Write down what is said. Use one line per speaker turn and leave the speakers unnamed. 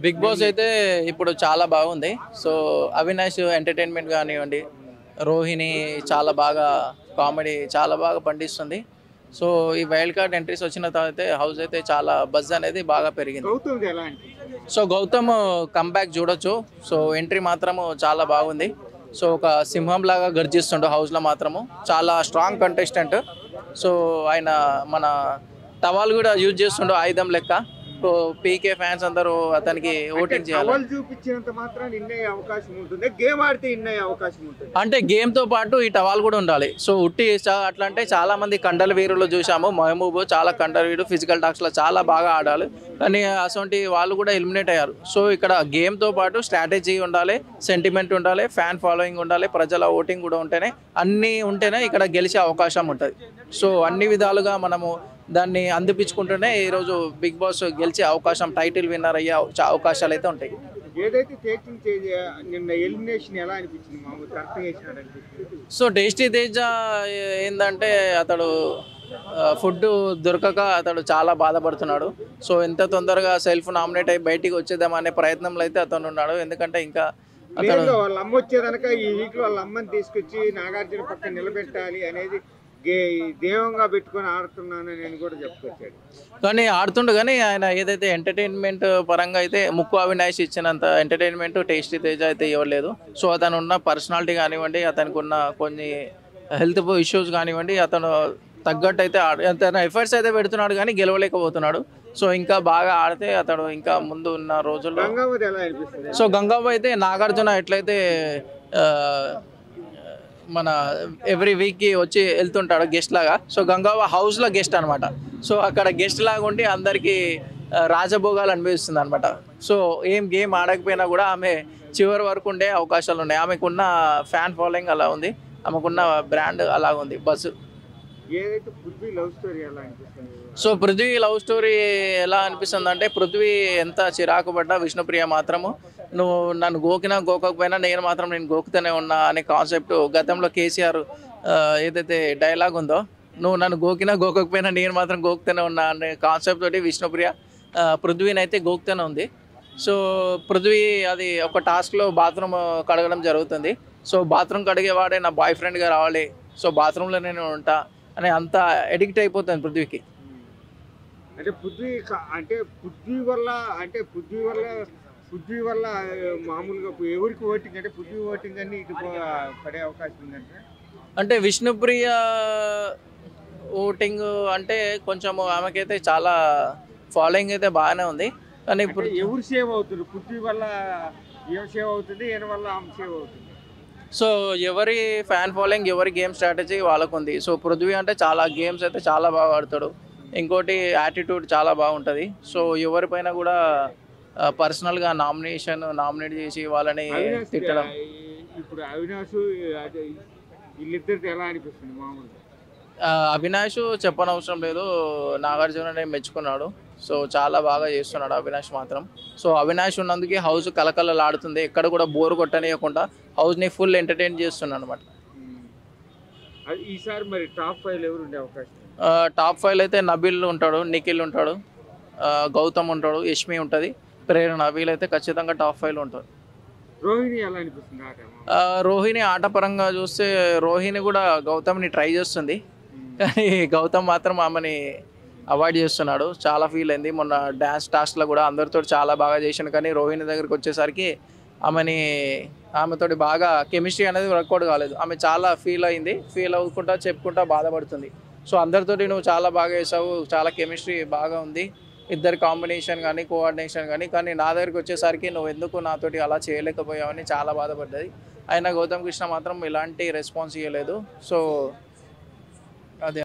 Big boss అయితే ఇప్పుడు చాలా బాగుంది. సో అవినాష్ ఎంటర్టైన్మెంట్ కానివ్వండి, రోహిణి చాలా బాగా కామెడీ చాలా బాగా పండిస్తుంది. సో ఈ వైల్డ్ కార్డ్ ఎంట్రీస్ వచ్చిన తర్వాత హౌస్ అయితే చాలా బజ్ అనేది బాగా పెరిగింది. సో గౌతమ్ కంబ్యాక్ చూడొచ్చు. సో ఎంట్రీ మాత్రము చాలా బాగుంది. సో ఒక సింహం లాగా గర్జిస్తుండు హౌస్లో మాత్రము. చాలా స్ట్రాంగ్ కంటెస్టెంట్. సో ఆయన మన టవాల్ కూడా యూజ్ చేస్తుండు ఆయుధం లెక్క. సో పీకే ఫ్యాన్స్ అందరూ అతనికి ఓటింగ్ చేయాలి.
చూపించినంత మాత్రం ఇన్నే అవకాశం ఉంటుంది, గేమ్ ఆడితే ఇన్నే అవకాశం ఉంటుంది.
అంటే గేమ్తో పాటు ఈ టవాల్ కూడా ఉండాలి. సో ఉట్టి అట్లా అంటే చాలా మంది కండల వీరులు చూసాము. మహబూబ్ చాలా కండల వీరు, ఫిజికల్ టాక్స్లో చాలా బాగా ఆడాలి. కానీ అసొంటి వాళ్ళు కూడా ఎలిమినేట్ అయ్యారు. సో ఇక్కడ గేమ్తో పాటు స్ట్రాటజీ ఉండాలి, సెంటిమెంట్ ఉండాలి, ఫ్యాన్ ఫాలోయింగ్ ఉండాలి, ప్రజల ఓటింగ్ కూడా ఉంటేనే అన్నీ ఉంటేనే ఇక్కడ గెలిచే అవకాశం ఉంటుంది. సో అన్ని విధాలుగా మనము దాన్ని అందిపించుకుంటూనే ఈరోజు బిగ్ బాస్ గెలిచే అవకాశం, టైటిల్ విన్నర్ అయ్యే అవకాశాలు అయితే ఉంటాయి.
ఏదైతే టేకింగ్ నిన్న ఎలిమినేషన్ ఎలా అనిపించింది మామూలు అర్థం చేసినాడు అనిపించింది.
సో టేస్టీ తేజ ఏంటంటే అతడు ఫుడ్ దొరకక అతడు చాలా బాధపడుతున్నాడు. సో ఎంత తొందరగా సెల్ఫ్ నామినేట్ అయ్యి బయటికి వచ్చేద్దామనే ప్రయత్నంలో అయితే అతను ఉన్నాడు. ఎందుకంటే ఇంకా అతడు
వాళ్ళ అమ్మ వచ్చేదనక ఈ వీక్ లో వాళ్ళ అమ్మని తీసుకొచ్చి నాగార్జున పక్కన నిలబెట్టాలి అనేది దేవంగా పెట్టుకొని ఆడుతున్నాను నేను కూడా చెప్పుకొచ్చాడు.
కానీ ఆడుతుండు. కానీ ఆయన ఏదైతే ఎంటర్టైన్మెంట్ పరంగా అయితే ముక్కు అవినాష్ ఇచ్చినంత ఎంటర్టైన్మెంట్ టేస్టీ తేజ అయితే ఇవ్వలేదు. సో అతను ఉన్న పర్సనాలిటీ కానివ్వండి, అతనికి ఉన్న కొన్ని హెల్త్ ఇష్యూస్ కానివ్వండి, అతను తగ్గట్టు అయితే అతను ఎఫర్ట్స్ అయితే పెడుతున్నాడు కానీ గెలవలేకపోతున్నాడు. సో ఇంకా బాగా ఆడితే అతడు ఇంకా ముందు ఉన్న రోజుల్లో. సో గంగాబాయ్ అయితే నాగార్జున ఎట్లయితే మన ఎవ్రీ వీక్కి వచ్చి వెళ్తుంటాడు గెస్ట్ లాగా. సో గంగావ హౌస్లో గెస్ట్ అనమాట. సో అక్కడ గెస్ట్ లాగా ఉండి అందరికీ రాజభోగాలు అనిపిస్తుంది అనమాట. సో ఏం గేమ్ ఆడకపోయినా కూడా ఆమె చివరి వరకు ఉండే అవకాశాలు ఉన్నాయి. ఆమెకున్న ఫ్యాన్ ఫాలోయింగ్ అలా ఉంది, ఆమెకున్న బ్రాండ్ అలా ఉంది, bus. So Prithvi love story ఎలా అనిపిస్తుంది అంటే, పృథ్వీ ఎంత చిరాకు పడ్డా విష్ణుప్రియ మాత్రము నువ్వు నన్ను గోకినా గోకకపోయినా నేను మాత్రం నేను గోకుతూనే ఉన్నా అనే కాన్సెప్ట్ గతంలో కేసీఆర్ ఏదైతే డైలాగ్ ఉందో, నువ్వు నన్ను గోకినా గోకకపోయినా నేను మాత్రం గోకుతూనే ఉన్నా అనే కాన్సెప్ట్ తోటి విష్ణుప్రియ పృథ్వీని అయితే గోకుతూనే ఉంది. సో పృథ్వీ అది ఒక టాస్క్లో బాత్రూమ్ కడగడం జరుగుతుంది. సో బాత్రూమ్ కడిగేవాడే నా బాయ్ ఫ్రెండ్గా రావాలి, సో బాత్రూంలో నేను ఉంటా అని అంత ఎడిక్ట్ అయిపోతుంది పృథ్వీకి.
అంటే పృథ్వీ వల్ల మామూలుగా ఎవరికి ఓటింగ్ అంటే పృథ్వీ ఓటింగ్ అని ఇటు పడే అవకాశం ఉందంటే,
అంటే విష్ణుప్రియ ఓటింగ్ అంటే కొంచెం ఆమెకైతే చాలా ఫాలోయింగ్ అయితే బాగానే ఉంది. కానీ ఇప్పుడు
ఎవరు సేవ్ అవుతుంది? పృథ్వీ వల్ల ఏం సేవ్ అవుతుంది, ఈయన వల్ల ఆమె సేవ్ అవుతుంది.
సో ఎవరి ఫ్యాన్ ఫాలోయింగ్, ఎవరి గేమ్ స్ట్రాటజీ వాళ్ళకు ఉంది. సో పృథ్వీ అంటే చాలా గేమ్స్ అయితే చాలా బాగా ఆడతాడు. ఇంకోటి యాటిట్యూడ్ చాలా బాగుంటుంది. సో ఎవరిపైన కూడా పర్సనల్గా నామినేట్ చేసి వాళ్ళని తిట్టడం.
ఇప్పుడు అవినాష్ వీళ్ళిద్దరితో ఎలా అనిపిస్తుంది మామూలుగా?
అవినాష్ చెప్పనవసరం లేదు, నాగార్జుననే మెచ్చుకున్నాడు. సో చాలా బాగా చేస్తున్నాడు అవినాష్ మాత్రం. సో అవినాష్ ఉన్నందుకే హౌస్ కలకలలాడుతుంది. ఎక్కడ కూడా బోర్ కొట్టనియకుండా హౌస్ని ఫుల్ ఎంటర్టైన్ చేస్తున్నాడు అనమాట.
ఈసారి మరి టాప్ 5 ఎవరు ఉండే అవకాశం?
టాప్ 5 అయితే నబిల్ ఉంటాడు, నిఖిల్ ఉంటాడు, గౌతమ్ ఉంటాడు, యష్మి ఉంటుంది, ప్రేరణ. వీళ్ళైతే ఖచ్చితంగా టాప్ 5లో ఉంటారు.
రోహిణి ఎలా అనిపిస్తుంది ఆట?
రోహిణి ఆట పరంగా చూస్తే రోహిణి కూడా గౌతమ్ని ట్రై చేస్తుంది. కానీ గౌతమ్ మాత్రం ఆమెని అవాయిడ్ చేస్తున్నాడు. చాలా ఫీల్ అయింది మొన్న డ్యాన్స్ టాస్క్లో కూడా అందరితో చాలా బాగా చేశాను. కానీ రోహిణి దగ్గరికి వచ్చేసరికి ఆమెతోటి బాగా కెమిస్ట్రీ అనేది వర్కౌట్ కాలేదు. ఆమె చాలా ఫీల్ అయింది, ఫీల్ అవ్వకుండా చెప్పుకుంటా బాధపడుతుంది. సో అందరితోటి నువ్వు చాలా బాగా చేసావు, చాలా కెమిస్ట్రీ బాగా ఉంది, ఇద్దరు కాంబినేషన్ కానీ కోఆర్డినేషన్ కానీ నా దగ్గరికి వచ్చేసరికి నువ్వు ఎందుకు నాతోటి అలా చేయలేకపోయావని చాలా బాధపడ్డది. అయినా గౌతమ్ కృష్ణ మాత్రం ఇలాంటి రెస్పాన్స్ ఇవ్వలేదు. సో